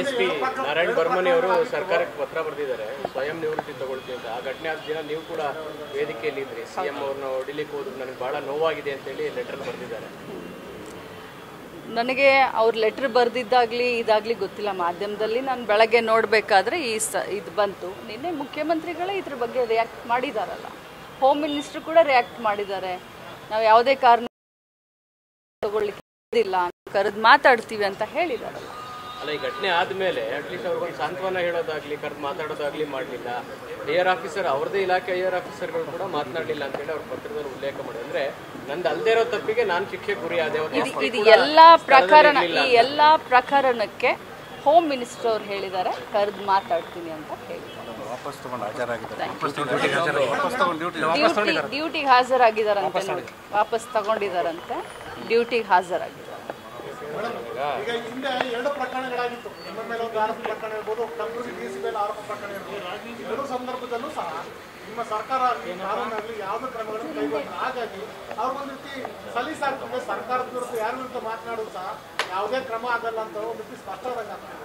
DSP Narayan Barmani ಅವರು ಸರ್ಕಾರಕ್ಕೆ ಪತ್ರ ಬರೆದಿದ್ದಾರೆ ಸ್ವಯಂ ನಿವೃತ್ತಿ ತಗೊಳ್ತೀವಿ ಅಂತ. ಆ ಘಟನೆ ಆದ ದಿನ ನೀವು ಕೂಡ ವೇದಿಕೆಯಲ್ಲಿ ಇದ್ರಿ. ಸಿಎಂ ಅವ್ರನ್ನ ಹೊಡಿಲಿಕ್ಕೆ ಹೋದ್ರು ನನಗೆ ಬಹಳ ನೋವಾಗಿದೆ ಅಂತೇಳಿ ಲೆಟರ್ ಬರೆದಿದ್ದಾರೆ. ನನಗೆ ಅವ್ರ ಲೆಟ್ರ್ ಬರೆದಿದ್ದಾಗಲಿ ಇದಾಗಲಿ ಗೊತ್ತಿಲ್ಲ. ಮಾಧ್ಯಮದಲ್ಲಿ ನಾನು ಬೆಳಗ್ಗೆ ನೋಡಬೇಕಾದ್ರೆ ಇದು ಬಂತು. ನಿನ್ನೆ ಮುಖ್ಯಮಂತ್ರಿಗಳೇ ಇದ್ರ ಬಗ್ಗೆ ರಿಯಾಕ್ಟ್ ಮಾಡಿದಾರಲ್ಲ, ಹೋಮ್ ಮಿನಿಸ್ಟರ್ ಕೂಡ ರಿಯಾಕ್ಟ್ ಮಾಡಿದ್ದಾರೆ. ನಾವು ಯಾವುದೇ ಕಾರಣ ತಗೊಳ್ಳಿಕ್ಕೆ ಇಲ್ಲ, ಕರೆದು ಮಾತಾಡ್ತೀವಿ ಅಂತ ಹೇಳಿದಾರಲ್ಲ. ಅಲ್ಲ, ಈ ಘಟನೆ ಆದಮೇಲೆ ಅಟ್ಲೀಸ್ಟ್ ಅವ್ರಿಗೊಂದು ಸಾಂತ್ವನ ಹೇಳೋದಾಗ್ಲಿ ಕರೆದು ಮಾತಾಡೋದಾಗ್ಲಿ ಮಾಡಲಿಲ್ಲ. ಏರ್ ಆಫೀಸರ್, ಅವ್ರದೇ ಇಲಾಖೆ ಏರ್ ಆಫೀಸರ್ಗಳು ಕೂಡ ಮಾತನಾಡಲಿಲ್ಲ ಅಂತೇಳಿ ಅವ್ರ ಪತ್ರದಲ್ಲಿ ಉಲ್ಲೇಖ ಮಾಡಿ. ಅಂದ್ರೆ ನಂದು ಅಲ್ದೇ ಇರೋ ತಪ್ಪಿಗೆ ನಾನು ಶಿಕ್ಷೆ ಗುರಿಯಾದೆ. ಇದು ಎಲ್ಲ ಪ್ರಕರಣಕ್ಕೆ ಹೋಮ್ ಮಿನಿಸ್ಟರ್ ಅವ್ರು ಹೇಳಿದ್ದಾರೆ, ಕರೆದು ಮಾತಾಡ್ತೀನಿ ಅಂತ ಹೇಳಿದ್ದಾರೆ. ಡ್ಯೂಟಿಗೆ ಹಾಜರಾಗಿದ್ದಾರಂತೆ ನೋಡಿ, ವಾಪಸ್ ತಗೊಂಡಿದ್ದಾರಂತೆ, ಡ್ಯೂಟಿಗೆ ಹಾಜರಾಗಿದ್ದಾರೆ. ಈಗ ಹಿಂದೆ 2 ಪ್ರಕರಣಗಳಾಗಿತ್ತು. ನಿಮ್ಮ ಮೇಲೆ ಒಂದು ಆರೋಪ ಪ್ರಕರಣ ಇರ್ಬೋದು, ಕಲಬುರಗಿ ಡಿಸಿ ಮೇಲೆ ಆರೋಪ ಪ್ರಕರಣ ಇರ್ಬೋದು. ಎರಡೂ ಸಂದರ್ಭದಲ್ಲೂ ಸಹ ನಿಮ್ಮ ಸರ್ಕಾರ ಕಾನೂನಲ್ಲಿ ಯಾವುದೇ ಕ್ರಮಗಳನ್ನು ಕೈಗೊಂಡಿಲ್ಲ. ಹಾಗಾಗಿ ಅವ್ರಿಗೊಂದು ರೀತಿ ಸಲೀಸಾಗ್ತದೆ. ಸರ್ಕಾರದ ವಿರುದ್ಧ ಯಾರ ವಿರುದ್ಧ ಮಾತನಾಡೋದು ಸಹ ಯಾವುದೇ ಕ್ರಮ ಆಗಲ್ಲ ಅಂತ ಒಂದು ರೀತಿ ಸ್ಪಷ್ಟವಾದಂಗೆ.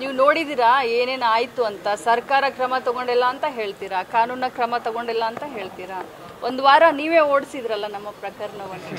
ನೀವು ನೋಡಿದ್ದೀರಾ ಏನೇನು ಆಯಿತು ಅಂತ. ಸರ್ಕಾರ ಕ್ರಮ ತಗೊಂಡಿಲ್ಲ ಅಂತ ಹೇಳ್ತೀರಾ, ಕಾನೂನ ಕ್ರಮ ತಗೊಂಡಿಲ್ಲ ಅಂತ ಹೇಳ್ತೀರಾ. ಒಂದು ವಾರ ನೀವೇ ಓಡಿಸಿದ್ರಲ್ಲ ನಮ್ಮ ಪ್ರಕರಣವನ್ನು.